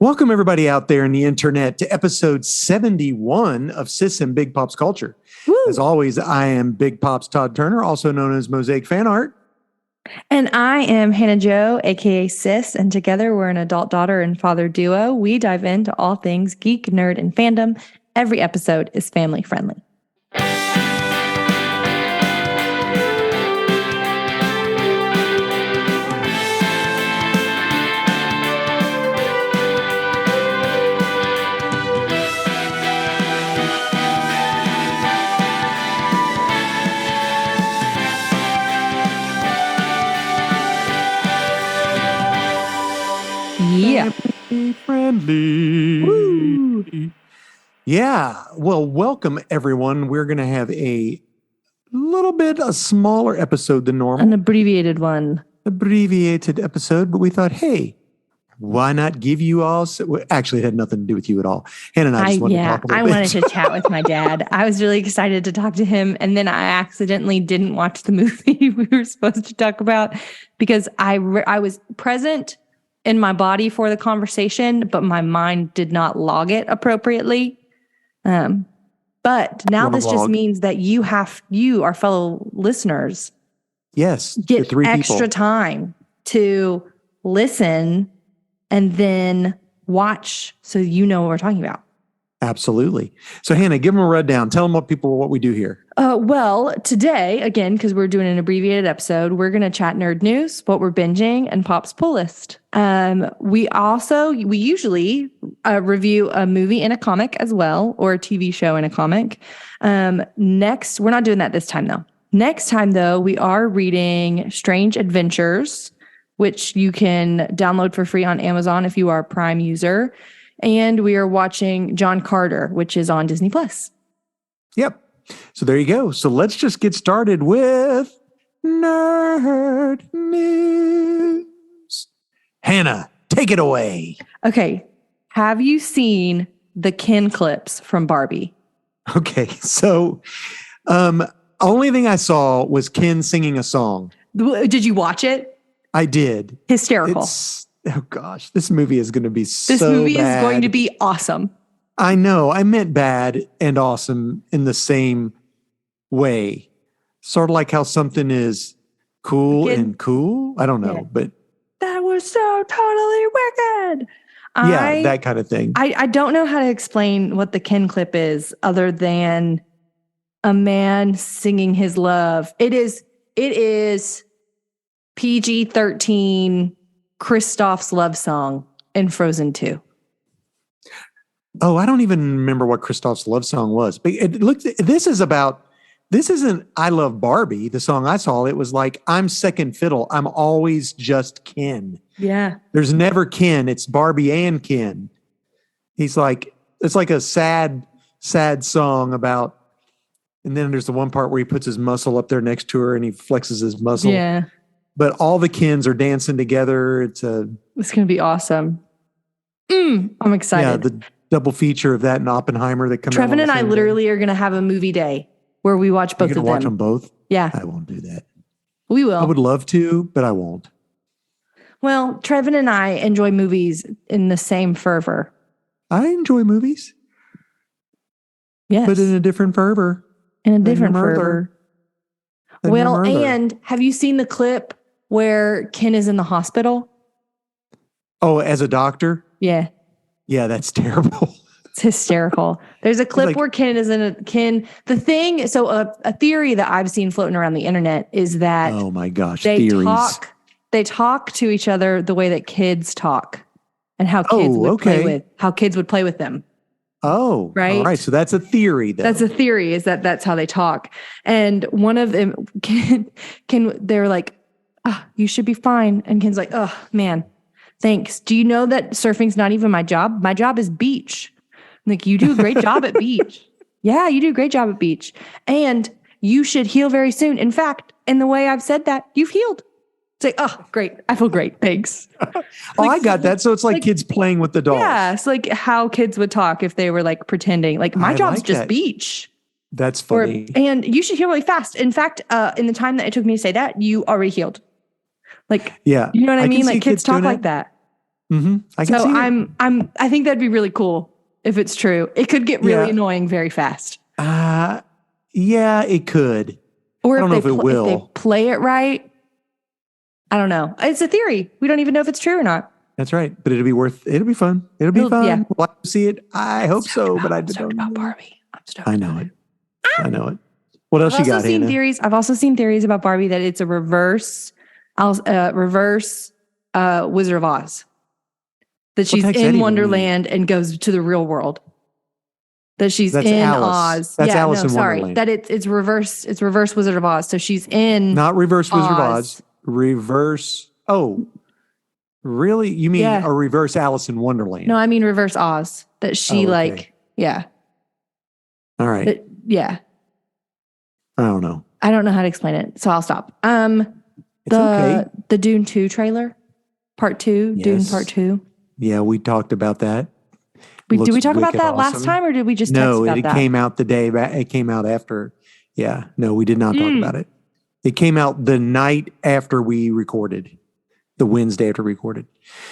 Welcome, everybody out there in the internet, to episode 71 of Sis and Big Pops Culture. Woo. As always, I am Big Pops Todd Turner, also known as Mosaic Fan Art. And I am Hannah Jo, aka Sis, and together we're an adult daughter and father duo. We dive into all things geek, nerd, and fandom. Every episode is family friendly. Yeah. Family friendly. Woo. Yeah. Well, welcome, everyone. We're going to have a smaller episode than normal. An abbreviated one. Abbreviated episode, but we thought, hey, why not give you all... Actually, it had nothing to do with you at all. Hannah and I just wanted to talk a little bit. I wanted to chat with my dad. I was really excited to talk to him, and then I accidentally didn't watch the movie we were supposed to talk about because I was present in my body for the conversation, but my mind did not log it appropriately. But now this just means that you, our fellow listeners, yes, get extra time to listen and then watch so you know what we're talking about. Absolutely. So Hannah, give them a rundown. Tell them what we do here. Well, today, again, because we're doing an abbreviated episode, we're going to chat nerd news, what we're binging, and Pop's pull list. We usually review a movie and a comic as well, or a TV show and a comic. Next, we're not doing that this time though. Next time though, we are reading Strange Adventures, which you can download for free on Amazon if you are a Prime user. And we are watching John Carter, which is on Disney+. Yep. So there you go. So let's just get started with Nerd News. Hannah, take it away. Okay. Have you seen the Ken clips from Barbie? Okay. So only thing I saw was Ken singing a song. Did you watch it? I did. Hysterical. Oh gosh, this movie is going to be so bad. This movie is going to be awesome. I know. I meant bad and awesome in the same way. Sort of like how something is cool and cool. I don't know, but that was so totally wicked. Yeah, that kind of thing. I don't know how to explain what the Ken clip is other than a man singing his love. It is PG-13 Kristoff's love song in Frozen 2. Oh, I don't even remember what Kristoff's love song was. But this isn't I Love Barbie, the song I saw. It was like, I'm second fiddle. I'm always just Ken. Yeah. There's never Ken. It's Barbie and Ken. He's like, it's like a sad song about, and then there's the one part where he puts his muscle up there next to her and he flexes his muscle. Yeah. But all the Kens are dancing together. It's going to be awesome. I'm excited. Yeah, the double feature of that and Oppenheimer that comes out. Trevin and I literally are going to have a movie day where we watch both of them. Watch them both? Yeah. I won't do that. We will. I would love to, but I won't. Well, Trevin and I enjoy movies in the same fervor. I enjoy movies. Yes. But in a different fervor. In a different fervor. Well, and have you seen the clip where Ken is in the hospital? Oh, as a doctor? Yeah. Yeah, that's terrible. It's hysterical. There's a clip where Ken is in a theory that I've seen floating around the internet is that oh my gosh, theories. They talk to each other the way that kids talk and how kids would play with them. Oh, right. All right. So that's a theory. Though. That's a theory is that's how they talk. And one of them, they're like, oh, you should be fine. And Ken's like, oh man, thanks. Do you know that surfing's not even my job? My job is beach. I'm like, you do a great job at beach. Yeah, you do a great job at beach. And you should heal very soon. In fact, in the way I've said that, you've healed. It's like, oh, great. I feel great. Thanks. I got that. So it's like kids playing with the dolls. Yeah. It's like how kids would talk if they were like pretending. Like my job's just beach. That's funny. And you should heal really fast. In fact, in the time that it took me to say that, you already healed. Like, yeah, you know what I mean? Like kids talk like that. I can So see it. I think that'd be really cool if it's true. It could get really Yeah. annoying very fast. Yeah, it could. Or I don't know if it if they will. play it right. I don't know. It's a theory. We don't even know if it's true or not. That's right. But it'll be fun. It'll be fun. Yeah. We'll have to see it. I hope so, but I I'm stoked don't about know. Barbie. I'm stoked. I know it. I know it. What else you got, Hannah? I've also seen theories about Barbie that it's a reverse Wizard of Oz. That she's the heck's that in even Wonderland and goes to the real world. That she's That's in Alice. Oz. That's Alice in sorry. Wonderland. That it's reverse Wizard of Oz. So she's in Not reverse Wizard of Oz. Oz. Reverse. Oh, really? You mean Yeah. a reverse Alice in Wonderland? No, I mean reverse Oz. That she Oh, okay. yeah. All right. Yeah. I don't know. I don't know how to explain it, so I'll stop. It's okay. The Dune 2 trailer, part 2, Dune Yes. part 2. Yeah, we talked about that. Did we Looks talk about wicked that last awesome. time, or did we just text No, about it that? came out the day. It came out after. Yeah, no, we did not talk about it. It came out the night after we recorded, the Wednesday after we recorded.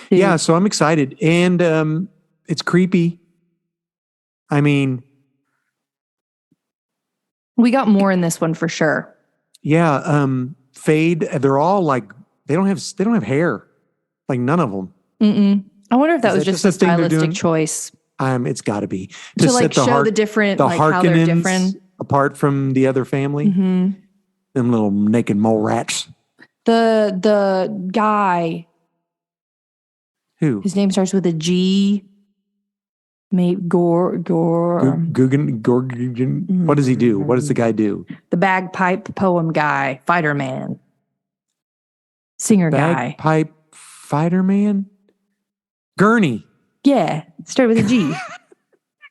Dude. Yeah, so I'm excited, and it's creepy. I mean, We got more in this one for sure. yeah, Fade. They're all like they don't have hair, like none of them. I wonder if that Is was that just just a a thing they're stylistic doing? choice It's got to be to like show the different, like how they're Harkonnens different. apart from the other family. Mhm. Them little naked mole rats. The guy, Who? his name starts with a G. Maybe Gore. Guggen. What does he do? What does the guy do? The bagpipe poem guy, fighter man, singer guy. Bagpipe fighter man? Gurney. Yeah, started with a G.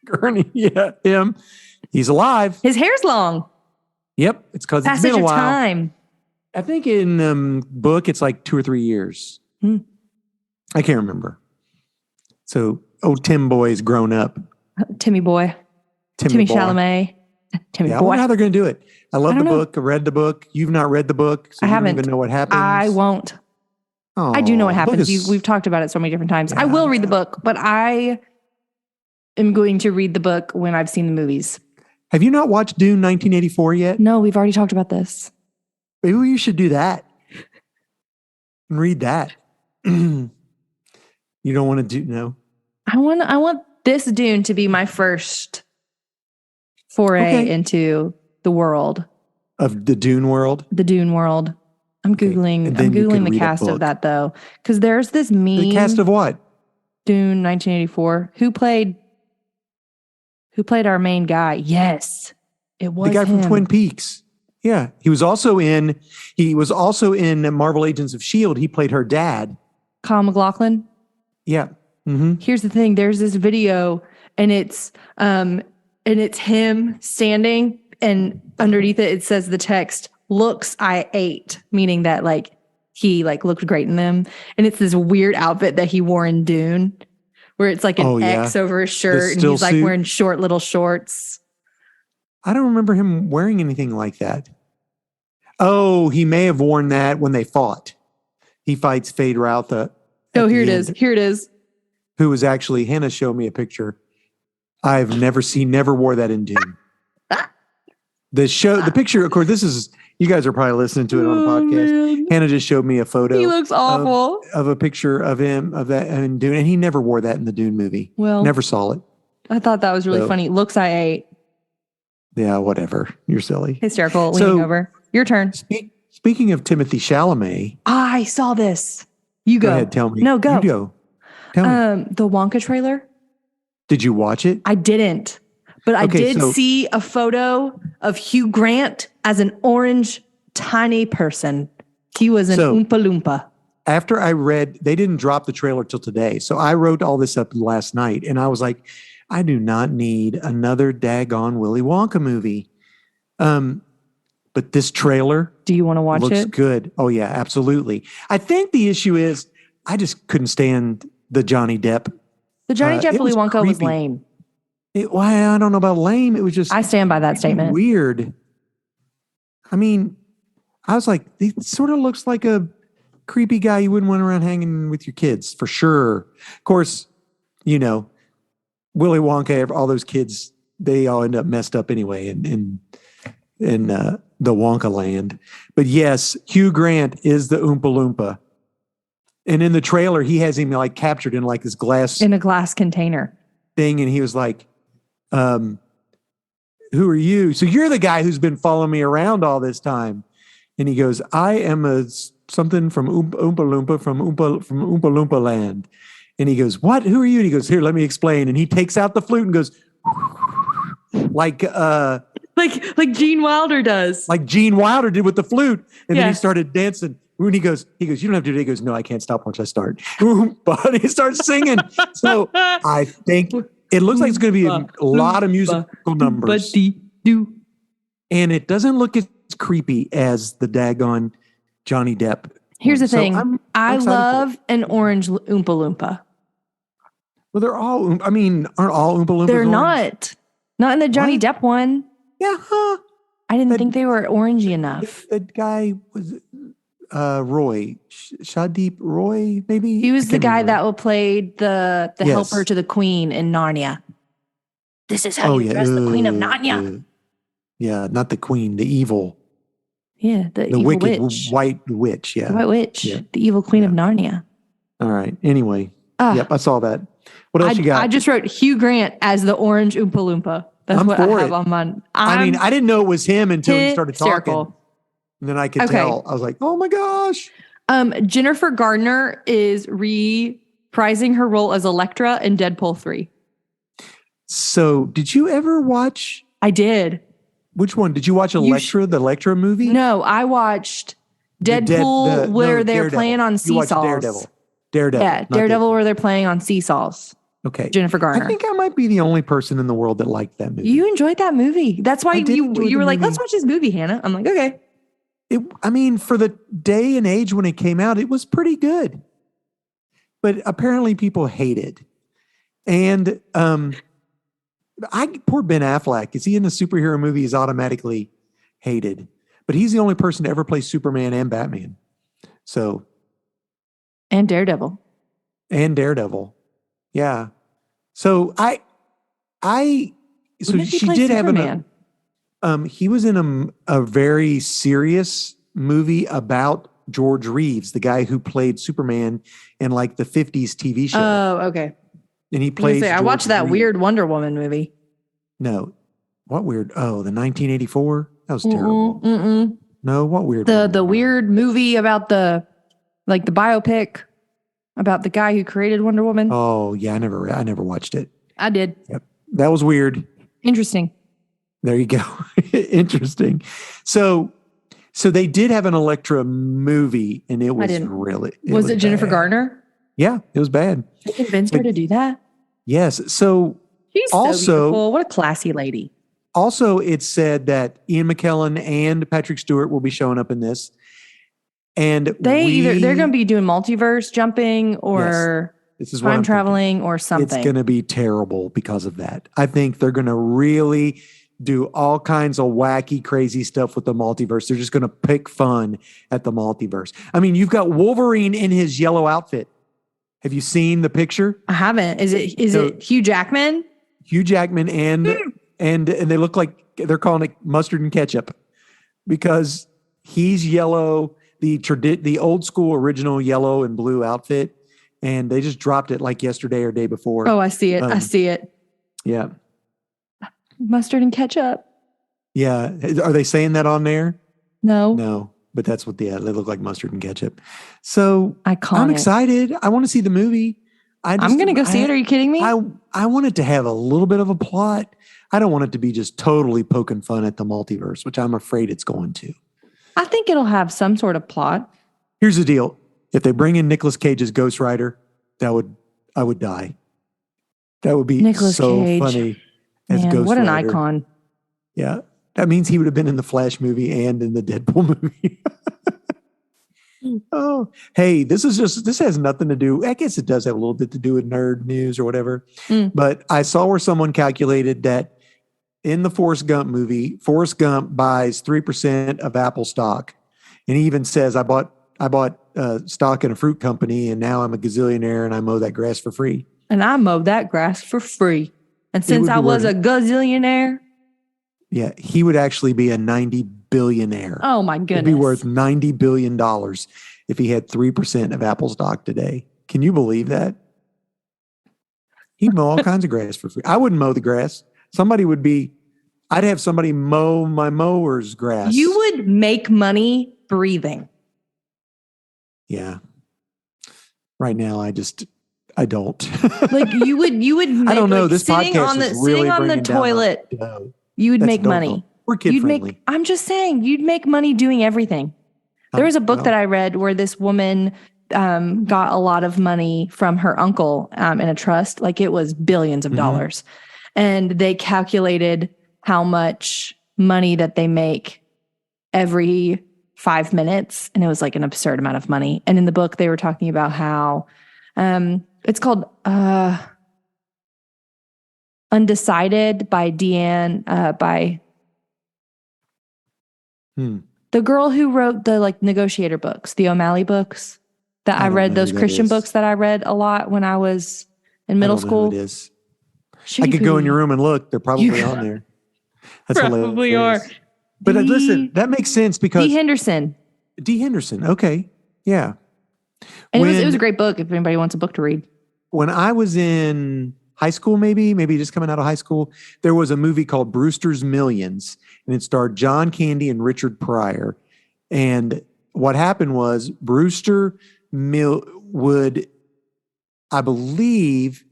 Gurney. Yeah, him. He's alive. His hair's long. Yep. It's because it's Passage been a of while. time. I think in book it's like 2 or 3 years. I can't remember. So, Tim Boy's grown up. Timmy boy. Timmy Timmy boy. Chalamet. Timmy Yeah, I boy. wonder how they're going to do it. I love I the don't know. book. I read the book. You've not read the book, so I you haven't. don't even know what happens. I won't. Oh, I do know what book happens. is- We've talked about it so many different times. I Yeah. will read the book, but I am going to read the book when I've seen the movies. Have you not watched Dune 1984 yet? No, we've already talked about this. Maybe you should do that and read that. You don't want to do no. I want this Dune to be my first foray Okay. into the world, Of the Dune world. the Dune world. I'm Okay. Googling. And I'm then you Googling can the read a cast of book. that though, because there's this meme. The cast of what? Dune 1984. Who played our main guy? Yes, it was The guy from him. Twin Peaks. Yeah. He was also in Marvel Agents of S.H.I.E.L.D. He played her dad. Kyle MacLachlan. Yeah. Mm-hmm. Here's the thing. There's this video and it's him standing, and underneath it says the text, "Looks I ate," meaning that like he like looked great in them. And it's this weird outfit that he wore in Dune, where it's like an Oh, yeah. X over his shirt and still he's like suit. wearing short little shorts. I don't remember him wearing anything like that. Oh, he may have worn that when they fought. He fights Fade Routha. Oh, at here the it end, is. Here it is. Who was actually, Hannah showed me a picture. I've never wore that in Dune. The picture, of course, you guys are probably listening to it on the podcast. Man. Hannah just showed me a photo He looks awful. of a picture of him, of that in Dune, and he never wore that in the Dune movie. Well, Never saw it. I thought that was really So- funny. Looks I ate. Yeah, whatever. You're silly. Hysterical. So- Leaning over. Your turn. Speaking of Timothy Chalamet, I saw this. You go go. ahead, tell me. No, go. You go. Tell me. The Wonka trailer. Did you watch it? I didn't, but I Okay, did so- see a photo of Hugh Grant as an orange tiny person. He was an So- Oompa Loompa. After I read, they didn't drop the trailer till today. So I wrote all this up last night and I was like, I do not need another daggone Willy Wonka movie. But this trailer Do you want to watch looks it? good. Oh yeah, absolutely. I think the issue is I just couldn't stand the Johnny Depp. The Johnny Depp it Willy was Wonka was creepy. lame. I don't know about lame. It was just I stand by that statement. weird. I mean, I was like, it sort of looks like a creepy guy you wouldn't want around hanging with your kids for sure. Of course, you know, Willy Wonka, all those kids, they all end up messed up anyway in the Wonka land. But yes, Hugh Grant is the Oompa Loompa. And in the trailer, he has him like captured in like this glass In a glass container. thing. And he was like, who are you? So you're the guy who's been following me around all this time. And he goes, I am something from Oompa Loompa from Oompa Loompa land. And he goes, what? Who are you? And he goes, here, let me explain. And he takes out the flute and goes, like Gene Wilder does. like Gene Wilder did with the flute. And then Yeah. he started dancing. When he goes, you don't have to do it. He goes, no, I can't stop once I start. But he starts singing. So I think it looks like it's going to be a lot of musical numbers. And it doesn't look as creepy as the daggone Johnny Depp. Here's the So thing. I'm I excited for love it. an orange Oompa Loompa. Well, they're all, I mean, aren't all Oompa Loompas They're orange? not. Not in the Johnny What? Depp one. Yeah, huh? I didn't But- think they were orangey enough. That guy was Roy. Shadeep Roy, maybe? He was I the can't guy remember. that played the Yes. helper to the queen in Narnia. This is how you dress the queen of Narnia. Yeah, not the queen, the evil. Yeah, the The evil wicked witch. white witch. Yeah. The white witch. Yeah. The evil queen of Yeah. Narnia. All right. Anyway. Ah, Yep, I saw that. What else you got? I just wrote Hugh Grant as the orange Oompa Loompa. That's I'm what I for have it. on mine. I mean, I didn't know it was him until he started talking. hysterical. And then I could Okay. tell. I was like, oh my gosh. Jennifer Gardner is reprising her role as Elektra in Deadpool 3. So did you ever watch, I did. which one? Did you watch Elektra, the Elektra movie? No, I watched Deadpool where they're Daredevil. playing on You watched seesaws. Daredevil. Yeah, not Daredevil where they're playing on seesaws. Okay. Jennifer Garner. I think I might be the only person in the world that liked that movie. You enjoyed that movie. That's why I did enjoy you the were like, movie. let's watch this movie, Hannah. I'm like, okay. I mean, for the day and age when it came out, it was pretty good. But apparently people hate it. And poor Ben Affleck, is he in a superhero movie? He's automatically hated. But he's the only person to ever play Superman and Batman. So, And Daredevil. and Daredevil. Yeah. So so When did he she play did have Superman? he was in a very serious movie about George Reeves, the guy who played Superman in like the 50s TV show. Oh, okay. And he I was gonna plays. say, I George watched that Reeves. weird Wonder Woman movie. No. What weird? Oh, the 1984? That was terrible. Mm-mm. No, what weird? The weird movie about the biopic about the guy who created Wonder Woman. Oh, yeah, I never watched it. I did. That was weird. Interesting. There you go. Interesting. So they did have an Elektra movie, and it was didn't. really. Was it Jennifer bad. Garner? Yeah, it was bad. They convinced her to do that. Yes. So She's Also- so beautiful. What a classy lady. also, it said that Ian McKellen and Patrick Stewart will be showing up in this, and They're going to be doing multiverse jumping or This is what time I'm thinking. traveling or something. It's going to be terrible because of that. I think they're going to really do all kinds of wacky, crazy stuff with the multiverse. They're just going to pick fun at the multiverse. I mean, you've got Wolverine in his yellow outfit. Have you seen the picture? I haven't. Is it Hugh Jackman? Hugh Jackman and they look like they're calling it mustard and ketchup because he's yellow, the old school original yellow and blue outfit, and they just dropped it like yesterday or day before. Oh, I see it. I see it. Yeah. Mustard and ketchup. Yeah. Are they saying that on there? No. No, but that's what they look like, mustard and ketchup. So Iconic. I'm excited. I want to see the movie. I'm going to go see it. Are you kidding me? I want it to have a little bit of a plot. I don't want it to be just totally poking fun at the multiverse, which I'm afraid it's going to. I think it'll have some sort of plot. Here's the deal. If they bring in Nicolas Cage as Ghost Rider, I would die. That would be Nicolas so Cage. funny as Man, Ghost what an Rider. icon. Yeah. That means he would have been in the Flash movie and in the Deadpool movie. Oh, hey, this has nothing to do. I guess it does have a little bit to do with nerd news or whatever. Mm. But I saw where someone calculated that in the Forrest Gump movie, Forrest Gump buys 3% of Apple stock. And he even says, I bought stock in a fruit company, and now I'm a gazillionaire and I mow that grass for free. And I mowed that grass for free. And since would I be was worth- a gazillionaire, Yeah, he would actually be a 90 billionaire. oh my It'd goodness. be worth $90 billion if he had 3% of Apple stock today. Can you believe that? He'd mow all kinds of grass for free. I wouldn't mow the grass. I'd have somebody mow my mower's grass. You would make money breathing. Yeah. Right now, I don't. Like you would make, I don't know. like, This sitting podcast on the is really sitting on the bringing down my toilet, dough. you would That's make don't money. know. We're kid You'd friendly. make I'm just saying, you'd make money doing everything. There was a book that I read where this woman got a lot of money from her uncle in a trust, like it was billions of dollars. And they calculated how much money that they make every 5 minutes. And it was like an absurd amount of money. And in the book, they were talking about how it's called Undecided by Deanne, by the girl who wrote the like negotiator books, the O'Malley books that I read, those Christian books that I read a lot when I was in middle school. It is. I could go in your room and look. They're probably on there. That's probably hilarious. are. But listen, that makes sense because D. Henderson. D. Henderson. Okay. Yeah. And it was a great book if anybody wants a book to read. When I was in high school, maybe just coming out of high school, there was a movie called Brewster's Millions, and it starred John Candy and Richard Pryor. And what happened was Brewster would, I believe,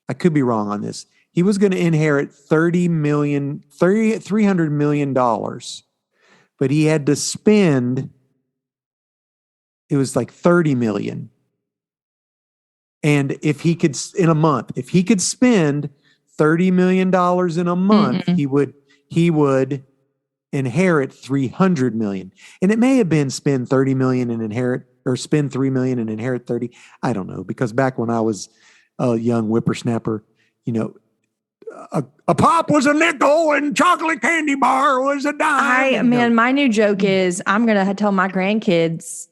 I could be wrong on this, he was going to inherit $300 million, but he had to spend, it was like 30 million. And if he could, in a month, if he could spend $30 million in a month, he would inherit 300 million. And it may have been spend 30 million and inherit, or spend 3 million and inherit 30. I don't know, because back when I was a young whippersnapper, a pop was a nickel and chocolate candy bar was a dime. My new joke is I'm going to tell my grandkids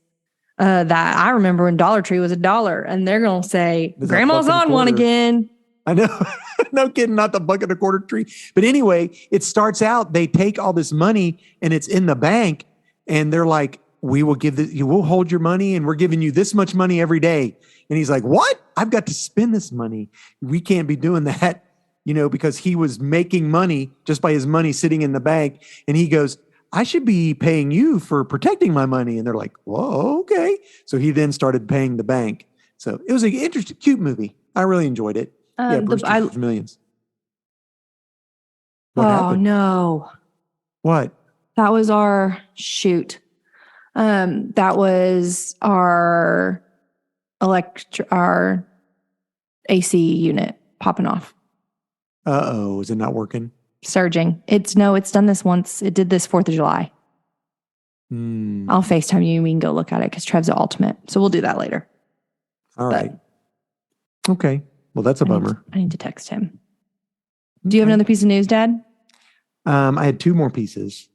that I remember when Dollar Tree was $1, and they're going to say, Grandma's on one again. I know. No kidding, not the bucket and quarter tree. But anyway, it starts out, they take all this money and it's in the bank, and they're like, we will we'll hold your money, and we're giving you this much money every day. And he's like, what? I've got to spend this money. We can't be doing that, because he was making money just by his money sitting in the bank. And he goes, I should be paying you for protecting my money. And they're like, whoa, okay. So he then started paying the bank. So it was an interesting, cute movie. I really enjoyed it. Brewster's Millions. What happened? No. What? That was our shoot. That was our AC unit popping off. Uh-oh, is it not working? Surging. It's done this once. It did this 4th of July. I'll FaceTime you and we can go look at it because Trev's at Ultimate. So we'll do that later. All right. Okay. Well, that's a bummer. I need to text him. Do you have another piece of news, Dad? I had 2 more pieces.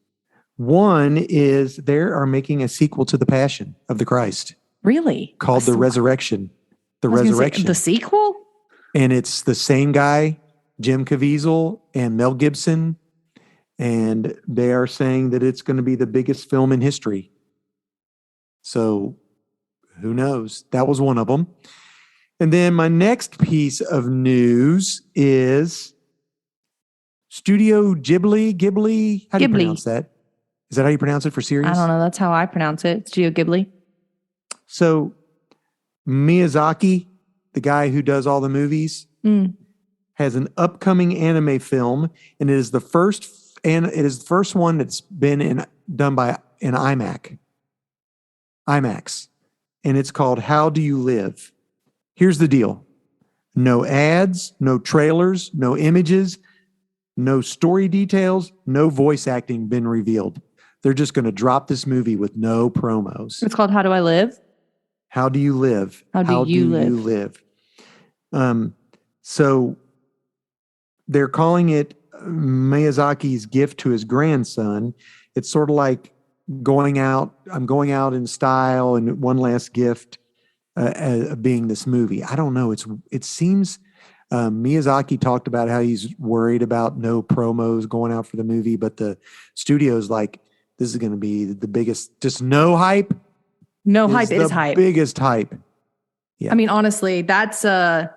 One is they are making a sequel to The Passion of the Christ. Really? Called The Resurrection. The Resurrection. The sequel? And it's the same guy, Jim Caviezel and Mel Gibson. And they are saying that it's going to be the biggest film in history. So who knows? That was one of them. And then my next piece of news is Studio Ghibli. How do you pronounce that? Is that how you pronounce it for series? I don't know. That's how I pronounce it. Studio Ghibli. So Miyazaki, the guy who does all the movies, has an upcoming anime film, and it is the first one that's been done by an IMAX, and it's called How Do You Live? Here's the deal: no ads, no trailers, no images, no story details, no voice acting been revealed. They're just going to drop this movie with no promos. It's called How Do I Live? How Do You Live? How do you live? So they're calling it Miyazaki's gift to his grandson. It's sort of like going out. I'm going out in style, and one last gift being this movie. I don't know. It seems Miyazaki talked about how he's worried about no promos going out for the movie, but the studio's like, this is going to be the biggest. Just no hype. No hype is hype. Biggest hype. Yeah. I mean, honestly, that's a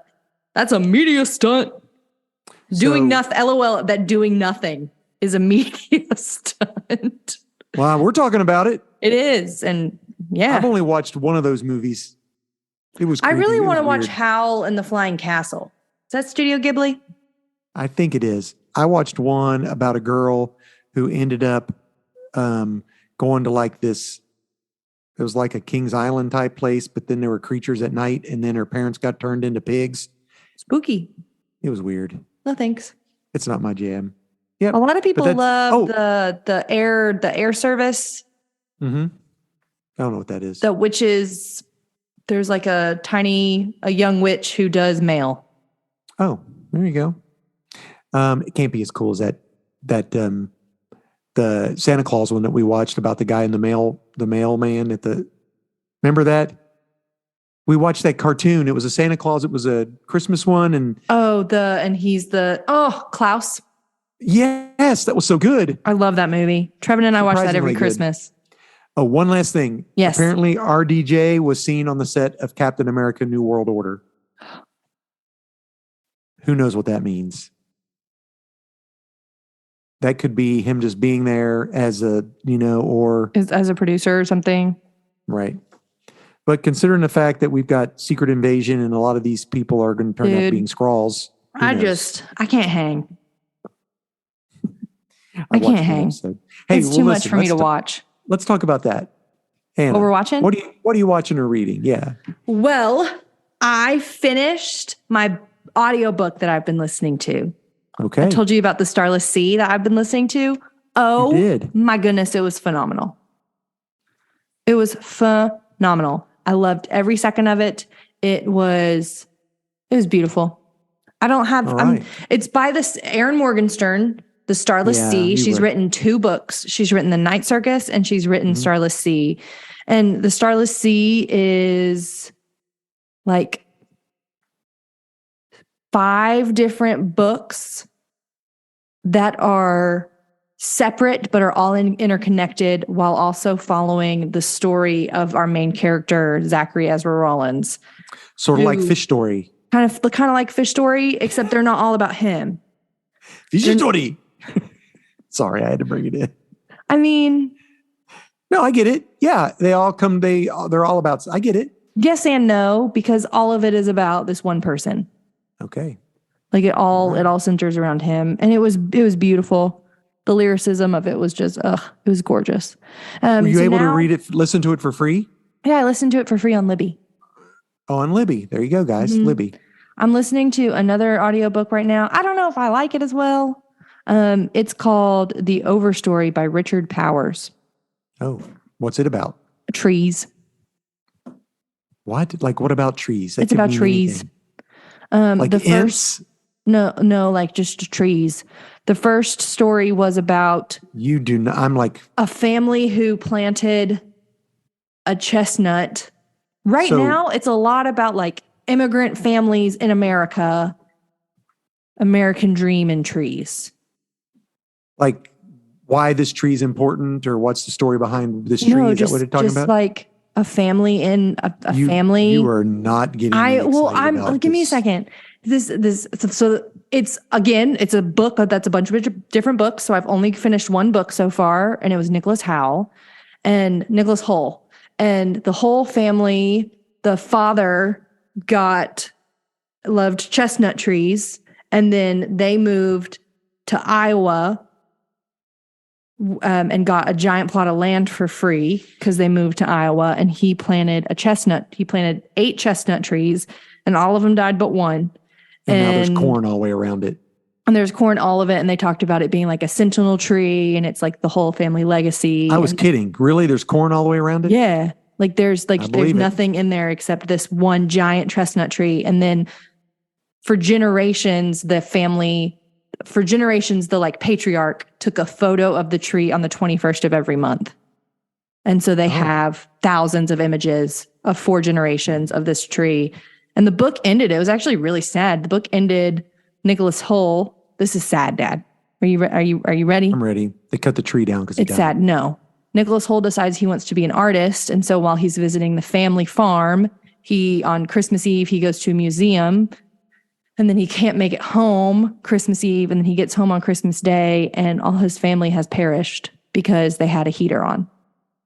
media stunt. Doing nothing. LOL. That doing nothing is a media stunt. Well, we're talking about it. It is, and yeah, I've only watched one of those movies. It was. I creepy. really It want to was watch weird. Howl and the Flying Castle. Is that Studio Ghibli? I think it is. I watched one about a girl who ended up going to like this. It was like a King's Island type place, but then there were creatures at night, and then her parents got turned into pigs. Spooky. It was weird. No thanks. It's not my jam. A lot of people that's- love the air service. Mm-hmm. I don't know what that is. The witches. There's like a young witch who does mail. Oh, there you go. It can't be as cool as that the Santa Claus one that we watched about the guy in the mailman at the. Remember that? We watched that cartoon. It was a Santa Claus. It was a Christmas one, and He's Klaus. yes, that was so good. I love that movie. Trevin and I watch that every Surprisingly good. Christmas. Oh, one last thing. Yes. Apparently, RDJ was seen on the set of Captain America: New World Order. Who knows what that means? That could be him just being there as a, or As a producer or something. right. But considering the fact that we've got Secret Invasion and a lot of these people are going to turn out Dude, being Skrulls. who knows? I can't hang. I watched can't one hang. episode. Hey, It's well, too much listen, for me to let's watch. Let's talk about that. Hannah, What we're watching? What are you watching or reading? Yeah. Well, I finished my audiobook that I've been listening to. Okay. I told you about the Starless Sea that I've been listening to. Oh, You did. my goodness, it was phenomenal. It was phenomenal. I loved every second of it. It was beautiful. I don't have, All right. it's by this Erin Morgenstern, The Starless Yeah, Sea. you She's were- written 2 books. She's written The Night Circus and she's written Mhm. Starless Sea. And The Starless Sea is like 5 different books that are separate but are all interconnected while also following the story of our main character, Zachary Ezra Rollins. Sort of like Who- Fish Story. Kind of like Fish Story, except they're not all about him. Fish Then- Story. Sorry, I had to bring it in. I mean, No, I get it. Yeah, they're all about. I get it. yes and no, because all of it is about this one person. Okay. Like it all centers around him, and it was beautiful. The lyricism of it was just it was gorgeous. Were you so able to now- read it, listen to it for free? Yeah, I listened to it for free on Libby. Oh, on Libby. There you go, guys. Mhm. Libby. I'm listening to another audiobook right now. I don't know if I like it as well. It's called The Overstory by Richard Powers. Oh, what's it about? Trees. What? Like, what about trees? That It's could about mean trees. anything. Like The ants? first, no, like just trees. The first story was about You do not. I'm like, a family who planted a chestnut. Right So- now, it's a lot about like immigrant families in America, American dream and trees. like, why this tree is important, or what's the story behind this tree? Is that what you're talking just about? like a family in a family. You are not getting. me excited about Give me a this. second. So it's a book that's a bunch of different books. So I've only finished one book so far, and it was Nicholas Hull, and the whole family. The father loved chestnut trees, and then they moved to Iowa. And got a giant plot of land for free because they moved to Iowa, and he planted 8 chestnut trees, and all of them died but one. And now there's corn all the way around it. And there's corn all of it. And they talked about it being like a sentinel tree, and it's like the whole family legacy. I was kidding. Really? There's corn all the way around it? Yeah. Like there's believe it. nothing in there except this one giant chestnut tree. And then for generations, the like patriarch took a photo of the tree on the 21st of every month. And so they Oh. have thousands of images of 4 generations of this tree. And the book ended, it was actually really sad. The book ended, Nicholas Hull. This is sad, Dad. Are you ready? I'm ready. They cut the tree down because he It's died. sad. No. Nicholas Hull decides he wants to be an artist. And so while he's visiting the family farm, on Christmas Eve, he goes to a museum, and then he can't make it home Christmas Eve. And then he gets home on Christmas Day, and all his family has perished because they had a heater on.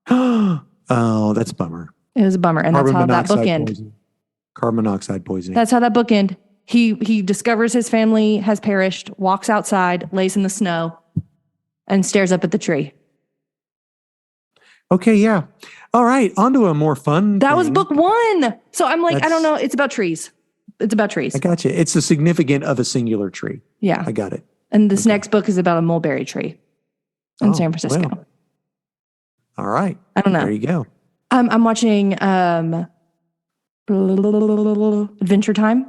Oh, that's a bummer. It was a bummer. And that's how that book ended. poisoning. Carbon monoxide poisoning. That's how that book ended. He discovers his family has perished, walks outside, lays in the snow, and stares up at the tree. Okay, yeah. All right, on to a more fun That was thing. book 1. So I'm like, I don't That's- know. It's about trees. It's about trees. I got you. It's the significant of a singular tree. Yeah. I got it. And this Okay. next book is about a mulberry tree in Oh, San Francisco. well. All right. I don't There know. you go. I'm watching Adventure Time.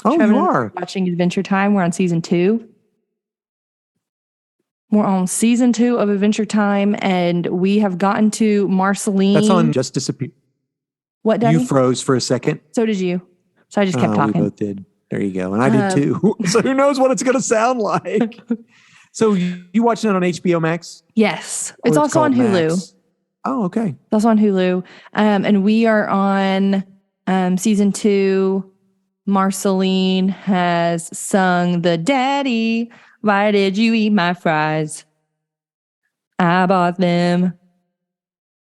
Oh, Trevor you and I are. watching Adventure Time. We're on season 2. We're on season 2 of Adventure Time, and we have gotten to Marceline. That's on Just Disappear. What, Daddy? You froze for a second. So did you. So I just kept We talking. both did. There you go. And I did too. So who knows what it's going to sound like. So you watching it on HBO Max? Yes. Or It's also on called Hulu. Max? Oh, okay. It's also on Hulu. And we are on season 2. Marceline has sung the Daddy, why did you eat my fries? I bought them.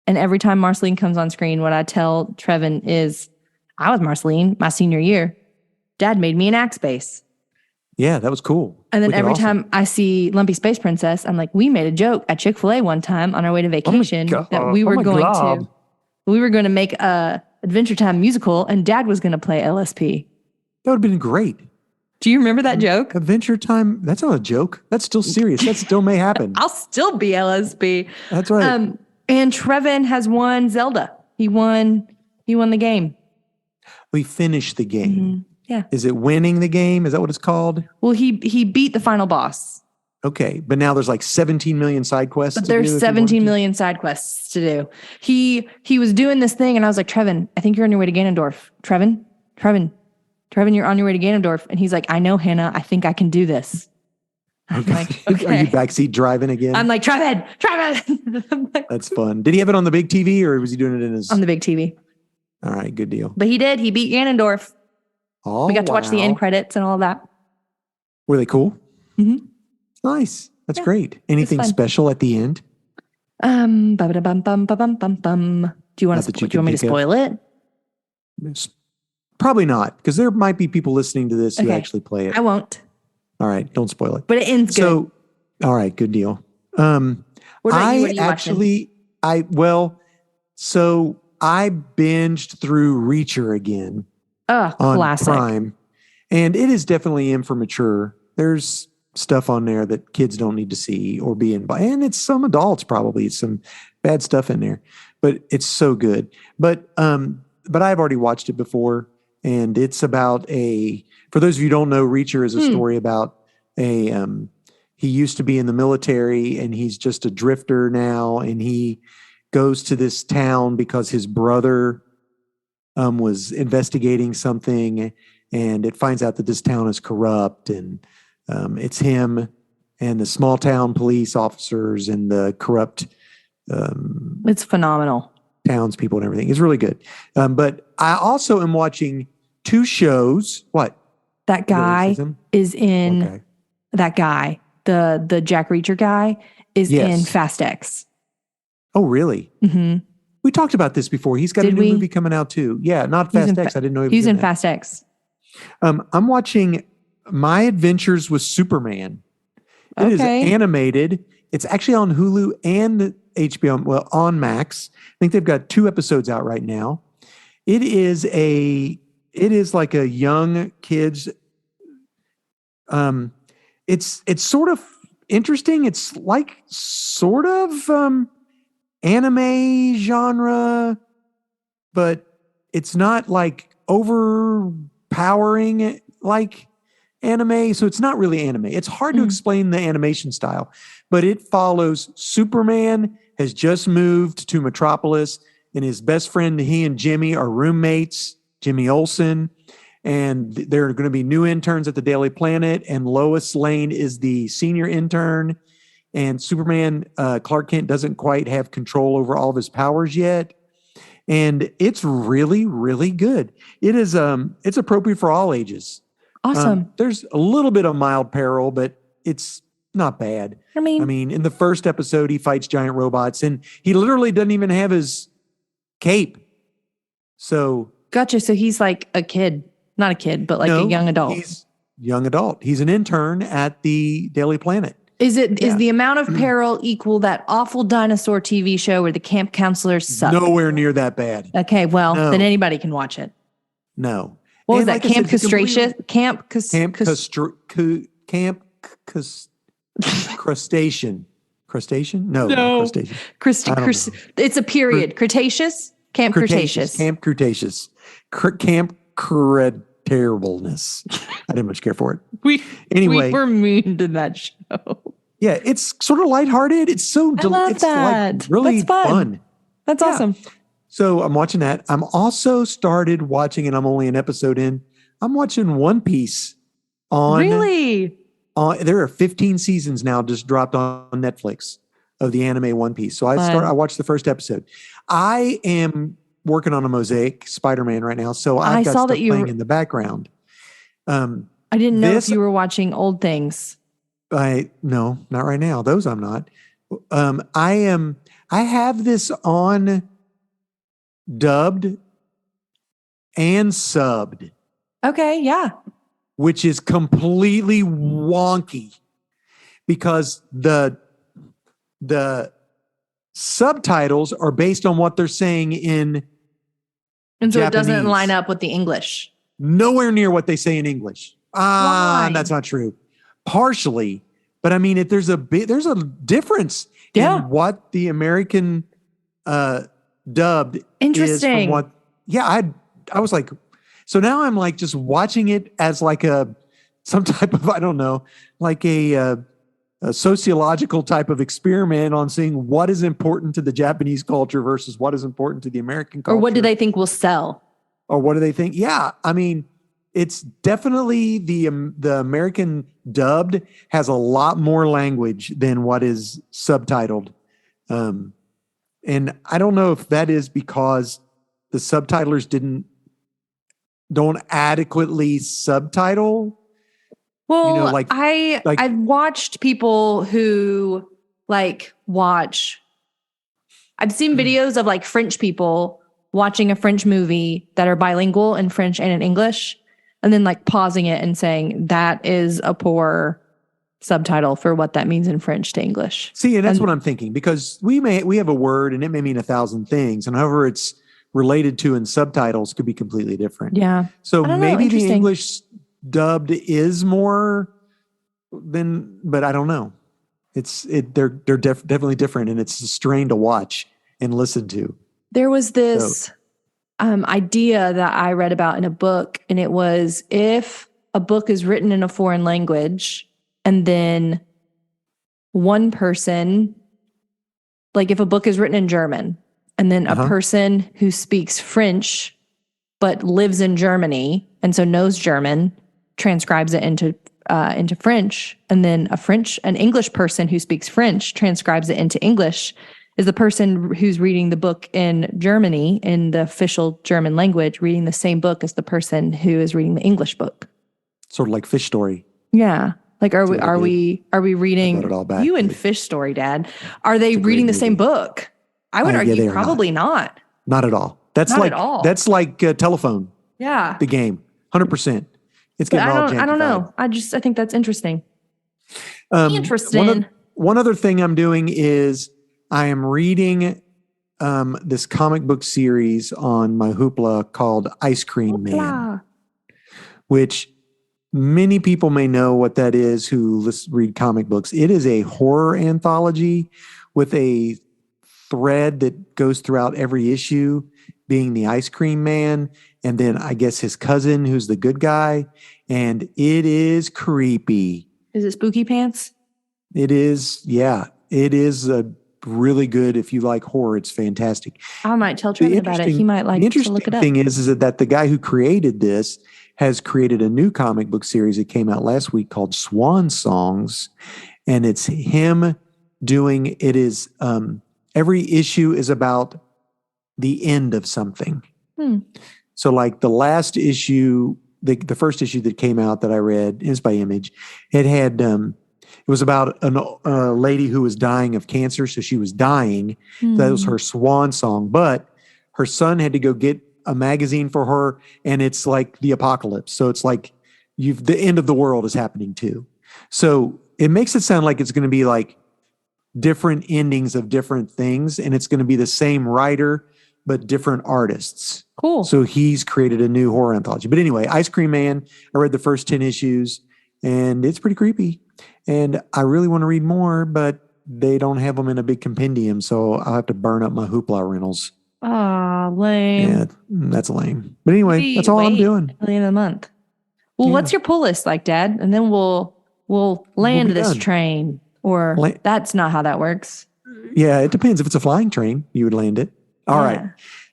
And every time Marceline comes on screen, what I tell Trevin is, I was Marceline my senior year. Dad made me an axe base. Yeah, that was cool. And then Wicked every awesome. time I see Lumpy Space Princess, I'm like, we made a joke at Chick-fil-A one time on our way to vacation that we were going to make a Adventure Time musical, and Dad was going to play LSP. That would have been great. Do you remember that joke? Adventure Time. That's not a joke. That's still serious. That still may happen. I'll still be LSP. That's right. And Trevin has won Zelda. He won the game. We finished the game. Mhm. Yeah. Is it winning the game? Is that what it's called? Well, he beat the final boss. Okay. But now there's like 17 million side quests. But to do there's if you 17 wanted to. million side quests to do. He was doing this thing, and I was like, Trevin, I think you're on your way to Ganondorf. Trevin, you're on your way to Ganondorf. And he's like, I know, Hannah. I think I can do this. I'm like, Are you okay. backseat driving again? I'm like, Trevin. I'm like, That's fun. Did he have it on the big TV or was he doing it in his? on the big TV. All right, good deal. But he did. He beat Ganondorf. Oh, We got to watch the wow. end credits and all of that. Were they cool? Mhm. Nice. That's Yeah, great. Anything fun. special at the end? Bum. Do you want Not to? that you Do you want me to can think of. spoil it? Probably not, because there might be people listening to this who Okay. actually play it. I won't. All right, don't spoil it. But it ends good. So, all right, good deal. What about you? What are you watching? actually, so I binged through Reacher again Oh, on classic. Prime, and it is definitely in for mature. There's stuff on there that kids don't need to see or be in by, and it's some adults probably. It's some bad stuff in there, but it's so good. But I've already watched it before, and it's about for those of you who don't know, Reacher is a story about he used to be in the military and he's just a drifter now, and he goes to this town because his brother was investigating something, and it finds out that this town is corrupt, and it's him and the small town police officers and the corrupt It's phenomenal. townspeople and everything. It's really good. But I also am watching 2 shows. What? That guy Racism? is in Okay. that guy, the Jack Reacher guy is Yes. in Fast X. Oh, really? hmm We talked about this before. He's got Did a new we? movie coming out too. Yeah, not He's Fast in X. Fa- I didn't know he was He's in that. Fast X. I'm watching My Adventures with Superman. It is Okay. animated. It's actually on Hulu and HBO, well, on Max. I think they've got 2 episodes out right now. It is like a young kid's it's sort of interesting. It's like sort of anime genre, but it's not like overpowering like anime. So it's not really anime. It's hard to explain the animation style, but it follows Superman has just moved to Metropolis, and his best friend, he and Jimmy are roommates, Jimmy Olsen, and there are going to be new interns at the Daily Planet, and Lois Lane is the senior intern, and Superman, Clark Kent, doesn't quite have control over all of his powers yet. And it's really, really good. It is it's appropriate for all ages. Awesome. There's a little bit of mild peril, but it's not bad. I mean, In the first episode, he fights giant robots, and he literally doesn't even have his cape. So gotcha. So he's like a kid, not a kid, but like no, a young adult. He's young adult. He's an intern at the Daily Planet. Is the amount of peril equal that awful dinosaur TV show where the camp counselors suck? Nowhere near that bad. Okay, well, No. then anybody can watch it. No. What was And that? like I Camp said, you Castration? Crustacean. Crustacean? No, No. not crustacean. I don't know. It's a period. Cretaceous? Camp Cretaceous. Camp Cretaceous. Camp Terribleness. I didn't much care for it. We Anyway. were mean to that show. Yeah, it's sort of lighthearted. It's so I love it's that. like really That's fun. fun. That's Yeah. awesome. So I'm watching that. I'm also started watching, and I'm only an episode in. I'm watching One Piece on. Really? There are 15 seasons now just dropped on Netflix of the anime One Piece. So I watched the first episode. I am working on a Mosaic Spider-Man right now, so I've got saw stuff that you playing were- in the background. I didn't know This- if you were watching old things. No, not right now. Those I'm not. I have this on dubbed and subbed, Okay, yeah. which is completely wonky because the subtitles are based on what they're saying in And so it doesn't Japanese. line up with the English. nowhere near what they say in English. Why? That's not true. Partially, but I mean, there's a difference Yeah. in what the American dubbed is Interesting. from what. Yeah, I was like, so now I'm like just watching it as like some type of, I don't know, like a sociological type of experiment on seeing what is important to the Japanese culture versus what is important to the American culture. Or what do they think will sell? Or what do they think? Yeah, I mean, it's definitely the American dubbed has a lot more language than what is subtitled, and I don't know if that is because the subtitlers don't adequately subtitle. Well, like- I've watched people who watch. I've seen videos of like French people watching a French movie that are bilingual in French and in English, and then like pausing it and saying that is a poor subtitle for what that means in French to English. See, and that's And- what I'm thinking, because we have a word and it may mean 1,000 things, and however it's related to in subtitles could be completely different. Yeah. So I don't know, maybe the interesting. English dubbed is more than, but I don't know. They're definitely different, and it's a strain to watch and listen to. There was this idea that I read about in a book, and it was if a book is written in a foreign language and then one person, like if a book is written in German and then a person who speaks French but lives in Germany and so knows German transcribes it into French, and then an English person who speaks French transcribes it into English, is the person who's reading the book in Germany in the official German language reading the same book as the person who is reading the English book. Sort of like Fish Story. Yeah. Like are what I we reading brought it all back, you and but- Fish Story, Dad? Are they It's a great reading the same movie. book? I would Yeah, argue they are probably not. Not at all. That's Not like at all. That's like Telephone, Yeah. the game. 100%. It's But getting all I don't jankified. know. I think that's interesting. Interesting. One other thing I'm doing is I am reading this comic book series on my Hoopla called Ice Cream Man, Blah. which many people may know what that is who read comic books. It is a horror anthology with a thread that goes throughout every issue, being the Ice Cream Man, and then I guess his cousin who's the good guy. And it is creepy. Is it Spooky Pants? It is, yeah. It is really good. If you like horror, it's fantastic. I might tell Trevor about it. He might like the to look interesting it up. thing is that the guy who created this has created a new comic book series that came out last week called Swan Songs, and it's him doing it is every issue is about the end of something. So like the last issue, the first issue that came out that I read is by Image. It had it was about a lady who was dying of cancer, so she was dying. That was her swan song, but her son had to go get a magazine for her, and it's like the apocalypse. So it's like the end of the world is happening too. So it makes it sound like it's going to be like different endings of different things, and it's going to be the same writer but different artists. Cool. So he's created a new horror anthology. But anyway, Ice Cream Man, I read the first 10 issues, and it's pretty creepy. And I really want to read more, but they don't have them in a big compendium, so I'll have to burn up my Hoopla rentals. Ah, lame. Yeah, that's lame. But anyway, that's all I'm doing. At the end of the month. Well, what's your pull list like, Dad? And then we'll land this train. Or that's not how that works. Yeah, it depends. If it's a flying train, you would land it. All right.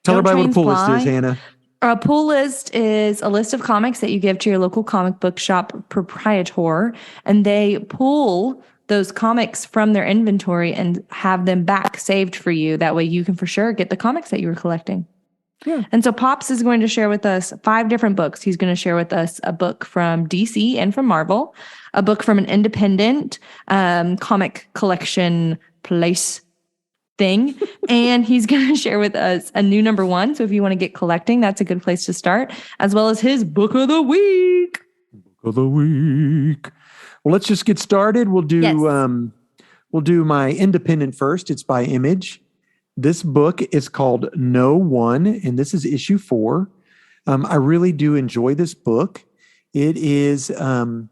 Tell everybody what a pull list is, Hannah. A pull list is a list of comics that you give to your local comic book shop proprietor, and they pull those comics from their inventory and have them back saved for you. That way you can for sure get the comics that you were collecting. Yeah. And so Pops is going to share with us 5 different books. He's going to share with us a book from DC and from Marvel, a book from an independent comic collection place thing, and he's going to share with us a new number 1. So if you want to get collecting, that's a good place to start, as well as his book of the week. Book of the week. Well, let's just get started. We'll do my independent first. It's by Image. This book is called No One, and this is issue 4. I really do enjoy this book. It is so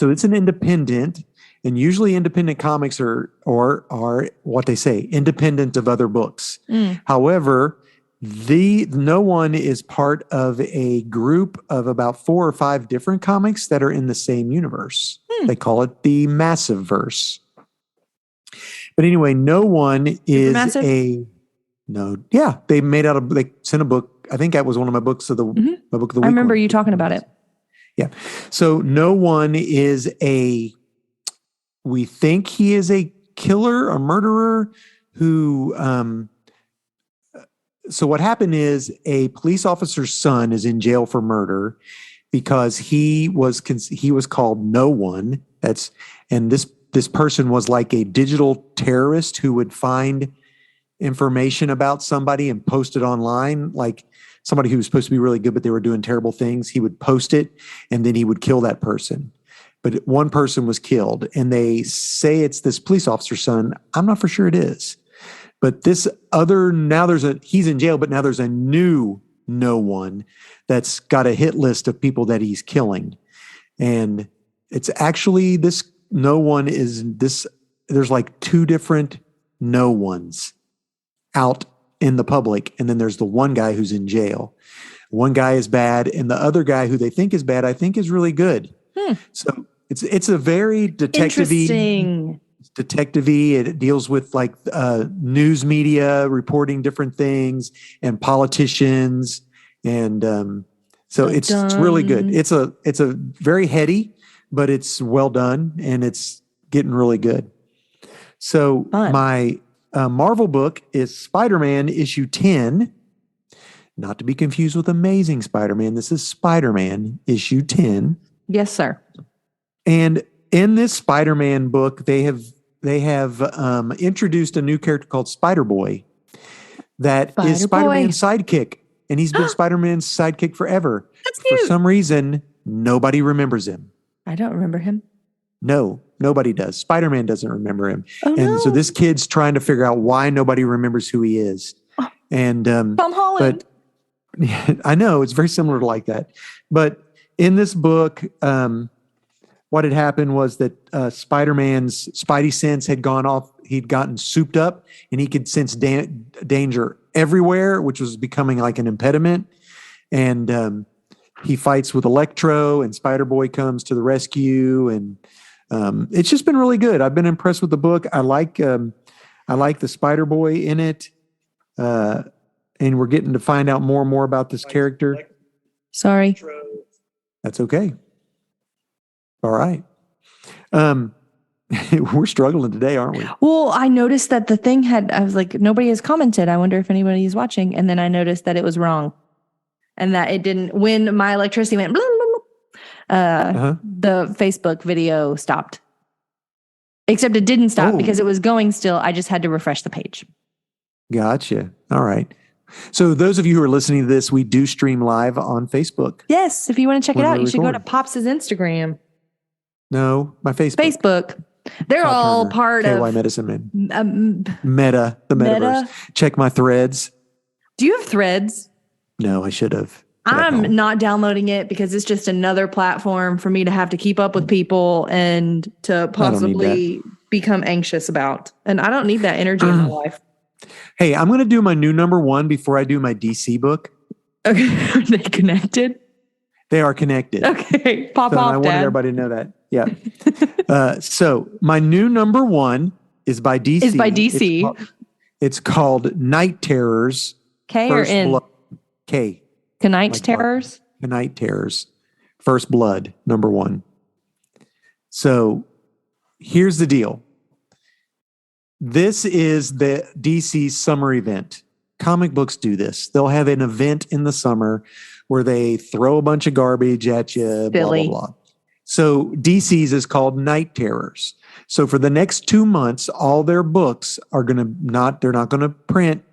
it's an independent. And usually independent comics are what they say, independent of other books. However, the No One is part of a group of about 4 or 5 different comics that are in the same universe. They call it the Massive Verse. But anyway, No One is they sent a book. I think that was one of my books of my book of the week. I remember you talking about it. Yeah. So No One is we think he is a killer, a murderer who, so what happened is a police officer's son is in jail for murder because he was called No One. And this person was like a digital terrorist who would find information about somebody and post it online, like somebody who was supposed to be really good, but they were doing terrible things. He would post it and then he would kill that person. But one person was killed, and they say it's this police officer's son. I'm not for sure it is. But he's in jail, but now there's a new No One that's got a hit list of people that he's killing. And it's actually this No One there's like 2 different No Ones out in the public. And then there's the one guy who's in jail. One guy is bad, and the other guy who they think is bad, I think is really good. So it's a very detective-y. It deals with like news media reporting different things and politicians, and so it's really good. It's a very heady, but it's well done and it's getting really good. So my Marvel book is Spider-Man issue 10. Not to be confused with Amazing Spider-Man. This is Spider-Man issue 10. Yes, sir. And in this Spider-Man book, they have introduced a new character called Spider-Boy that is Spider-Man's sidekick. And he's been Spider-Man's sidekick forever. That's cute. For some reason, nobody remembers him. I don't remember him. No, nobody does. Spider-Man doesn't remember him. So this kid's trying to figure out why nobody remembers who he is. And Tom Holland. But I know it's very similar to like that. But in this book, what had happened was that Spider-Man's Spidey sense had gone off. He'd gotten souped up, and he could sense danger everywhere, which was becoming like an impediment. And he fights with Electro, and Spider-Boy comes to the rescue. And it's just been really good. I've been impressed with the book. I I like the Spider Boy in it. And we're getting to find out more and more about this character. Sorry. That's okay. All right. We're struggling today, aren't we? Well, I noticed that the thing I was like, nobody has commented. I wonder if anybody is watching. And then I noticed that it was wrong. And that it didn't, when my electricity went, blah, blah, blah, the Facebook video stopped. Except it didn't stop because it was going still. I just had to refresh the page. Gotcha. All right. So those of you who are listening to this, we do stream live on Facebook. Yes. If you want to check it out, you should go to record. Pops' Instagram. No, my Facebook. Facebook. They're Todd all Turner, part KY of Medicine Man. Meta. The metaverse. Check my threads. Do you have Threads? No, I should have. but I I'm don't. not downloading it because it's just another platform for me to have to keep up with people and to possibly become anxious about. And I don't need that energy in my life. Hey, I'm going to do my new number one before I do my DC book. Okay. Are they connected? They are connected. Okay. Pop So off, I wanted Dad. everybody to know that. Yeah. So my new number one is by DC. Is by DC. It's called Night Terrors. K or First N? Blood. K. Knight Like Terrors? The Night Terrors. First Blood, number one. So here's the deal. This is the DC summer event. Comic books do this. They'll have an event in the summer where they throw a bunch of garbage at you, blah, Silly. blah, blah. So DC's is called Night Terrors. So for the next 2 months, all their books are they're not going to print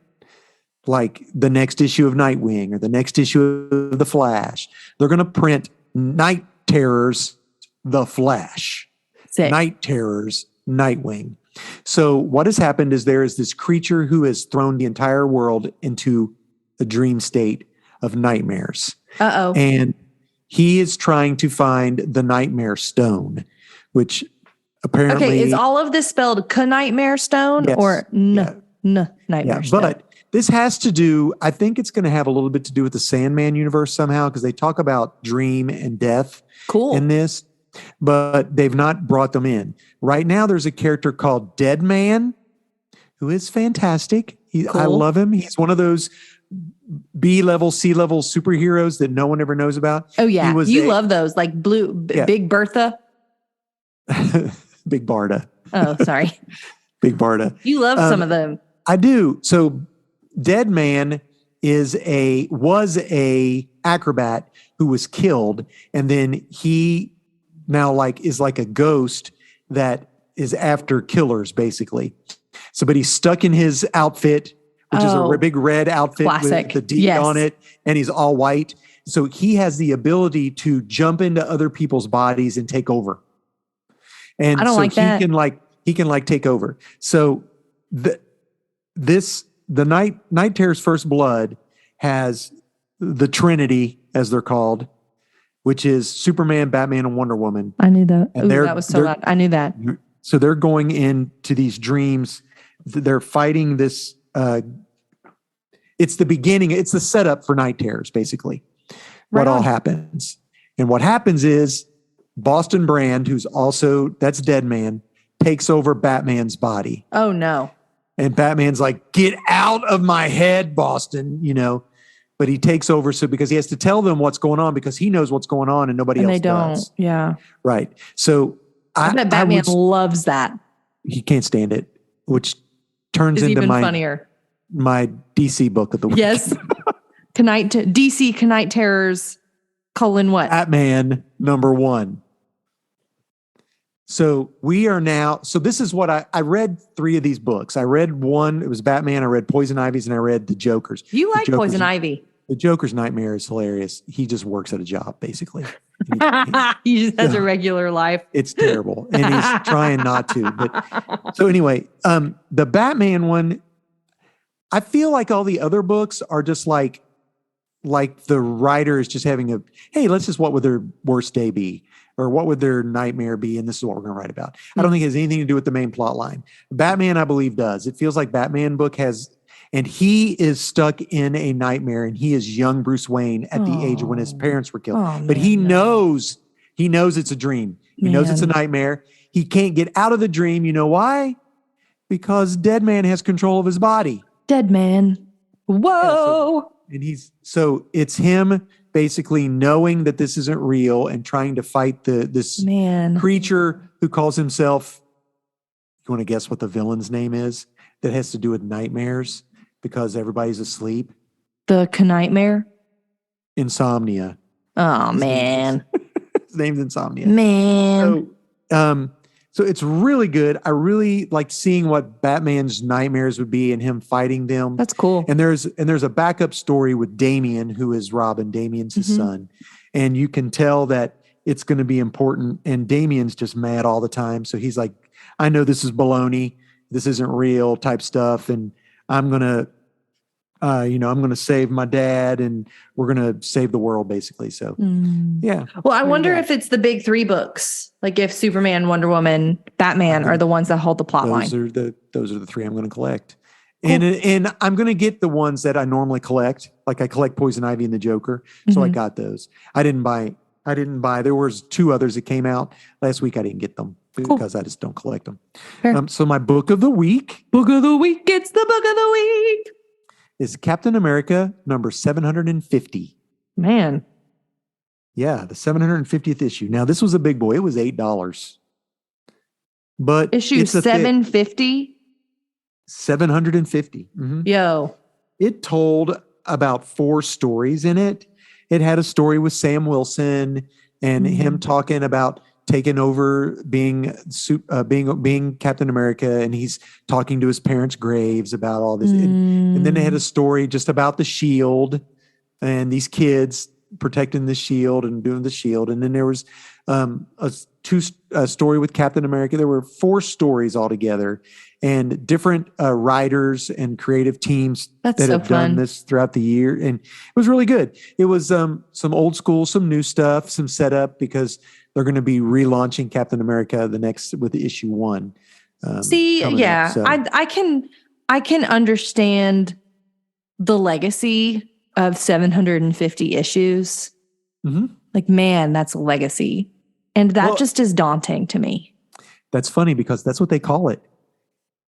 like the next issue of Nightwing or the next issue of The Flash. They're going to print Night Terrors, The Flash. Sick. Night Terrors, Nightwing. So what has happened is there is this creature who has thrown the entire world into a dream state of nightmares. Uh-oh. And he is trying to find the Nightmare Stone, which apparently... Okay, is all of this spelled Nightmare Stone Yes. or Nightmare Yeah, Stone? but this has to do, I think it's going to have a little bit to do with the Sandman universe somehow, because they talk about dream and death Cool. in this, but they've not brought them in. Right now, there's a character called Dead Man, who is fantastic. I Cool. love him. He's one of those B-level, C-level superheroes that no one ever knows about. Oh, yeah. He was You love those, like Yeah. Big Bertha. Big Barda. Oh, sorry. Big Barda. You love some of them. I do. So Dead Man was a acrobat who was killed, and then he now is like a ghost that is after killers, basically. So, but he's stuck in his outfit, which is a big red outfit Classic. with the D Yes. on it, and he's all white. So he has the ability to jump into other people's bodies and take over. And I don't so like that. he can take over. So the Night Terror's First Blood has the Trinity, as they're called, which is Superman, Batman, and Wonder Woman. I knew that. And Ooh, that was so loud. I knew that. So they're going into these dreams. They're fighting this. It's the beginning. It's the setup for Night Terrors, basically. Right What all on. happens. And what happens is Boston Brand, that's Dead Man, takes over Batman's body. Oh, no. And Batman's like, get out of my head, Boston, But he takes over because he has to tell them what's going on because he knows what's going on and nobody And else they don't. does. Yeah. Right. So I bet Batman loves that. he can't stand it, which turns It's into even my funnier. DC book of the week. Yes. DC Knight Terrors, what? Batman #1. So this is what I read 3 of these books. I read one, it was Batman. I read Poison Ivy's, and I read The Joker's. You like The Joker's- Poison Ivy. The Joker's nightmare is hilarious. He just works at a job, basically. He just has a regular life. It's terrible. And he's trying not to. But so anyway, the Batman one, I feel like all the other books are just like the writer is just having hey, what would their worst day be? Or what would their nightmare be? And this is what we're going to write about. I don't think it has anything to do with the main plot line. Batman, I believe, does. It feels like Batman book has, and he is stuck in a nightmare, and he is young Bruce Wayne at the age of when his parents were killed. Oh, But man, he no. knows it's a dream. He knows it's a Man. nightmare. He can't get out of the dream. You know why? because Dead Man has control of his body. Dead man. Whoa. And it's him basically knowing that this isn't real and trying to fight this Man. creature who calls himself, you want to guess what the villain's name is? That has to do with nightmares because everybody's asleep. The Nightmare. Insomnia. Oh, man. His name's Insomnia. Man. So it's really good. I really liked seeing what Batman's nightmares would be and him fighting them. That's cool. And there's a backup story with Damien, who is Robin. Damien's his son. And you can tell that it's going to be important. And Damien's just mad all the time. So he's like, I know this is baloney. This isn't real type stuff. And I'm going to, I'm going to save my dad and we're going to save the world basically. So yeah. Well, I wonder if it's the big three books, like if Superman, Wonder Woman, Batman are the ones that hold the plot line. Those are the three I'm going to collect. Cool. And I'm going to get the ones that I normally collect. Like I collect Poison Ivy and the Joker. So I got those. I didn't buy, there was 2 others that came out last week. I didn't get them because I just don't collect them. So my book of the week. It's the book of the week. Is Captain America number 750. Man. Yeah, the 750th issue. Now, this was a big boy. It was $8. But issue 750? 750. Yo. It told about 4 stories in it. It had a story with Sam Wilson and him talking about taking over being Captain America, and he's talking to his parents' graves about all this. And then they had a story just about the shield and these kids protecting the shield and doing the shield. And then there was a story with Captain America. There were 4 stories altogether, and different writers and creative teams that have done this throughout the year. And it was really good. It was some old school, some new stuff, some setup, because they're going to be relaunching Captain America with issue 1. Yeah, so. I can understand the legacy of 750 issues. Like, man, that's a legacy. And that just is daunting to me. That's funny because that's what they call it.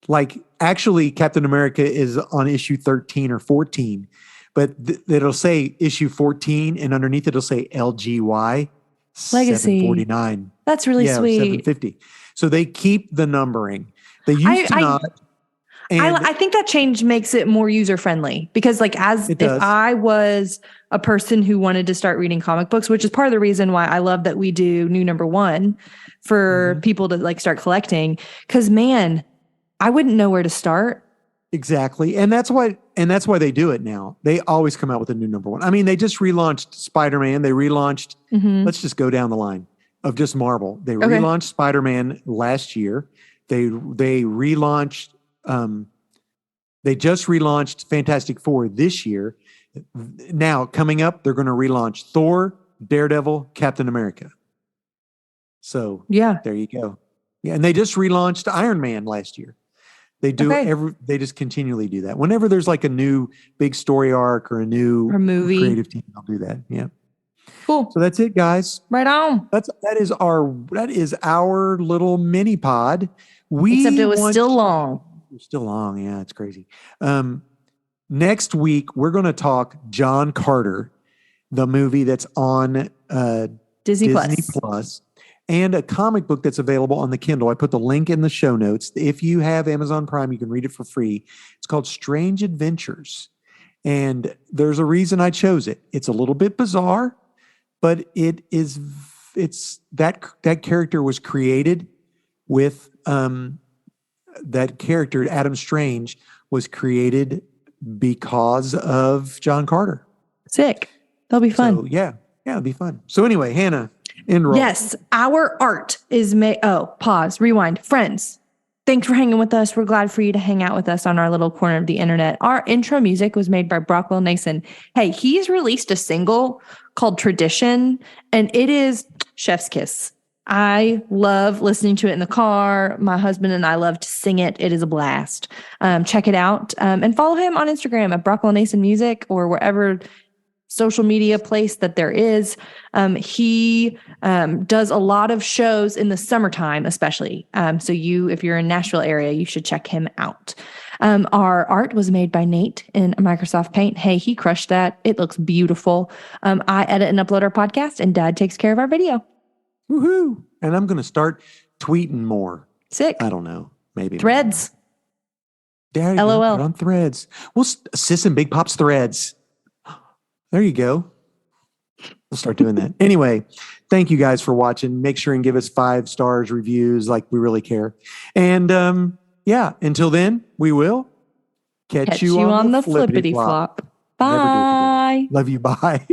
Like, actually, Captain America is on issue 13 or 14, but it'll say issue 14, and underneath it'll say LGY. Legacy 749. That's really sweet. 750. So they keep the numbering. They used to not. I think that change makes it more user friendly because, like, if I was a person who wanted to start reading comic books, which is part of the reason why I love that we do new number 1 for people to like start collecting. Because, man, I wouldn't know where to start. Exactly. And that's why they do it now. They always come out with a new number 1. I mean, they just relaunched Spider-Man. They relaunched, let's just go down the line of just Marvel. They relaunched Spider-Man last year. They relaunched, they just relaunched Fantastic Four this year. Now, coming up, they're going to relaunch Thor, Daredevil, Captain America. So there you go. Yeah, and they just relaunched Iron Man last year. They do they just continually do that. Whenever there's like a new big story arc or a new movie creative team, they'll do that. Yeah. Cool. So that's it, guys. Right on. That is our little mini pod. Except it was still long. It was still long. Yeah, it's crazy. Next week we're going to talk John Carter, the movie that's on Disney Plus. And a comic book that's available on the Kindle. I put the link in the show notes. If you have Amazon Prime, you can read it for free. It's called Strange Adventures. And there's a reason I chose it. It's a little bit bizarre, but it's that character was created with that character, Adam Strange, was created because of John Carter. Sick. That'll be fun. So, yeah, it'll be fun. So anyway, Hannah, yes, our art is made. Oh, pause, rewind. Friends, thanks for hanging with us. We're glad for you to hang out with us on our little corner of the internet. Our intro music was made by Brockwell Nason. Hey, he's released a single called Tradition, and it is chef's kiss. I love listening to it in the car. My husband and I love to sing it. It is a blast. Check it out and follow him on Instagram at Brockwell Nason Music or wherever social media place that there is. He does a lot of shows in the summertime, especially. So if you're in Nashville area, you should check him out. Our art was made by Nate in Microsoft Paint. Hey, he crushed that. It looks beautiful. I edit and upload our podcast, and Dad takes care of our video. Woohoo! And I'm going to start tweeting more. Sick. I don't know. Maybe. Threads. There you LOL. go. Put on Threads. Well, Sis and Big Pop's Threads. There you go. We'll start doing that. Anyway, thank you guys for watching. Make sure and give us 5 stars reviews like we really care. And until then, we will catch you on the flippity flop. Bye. Love you. Bye.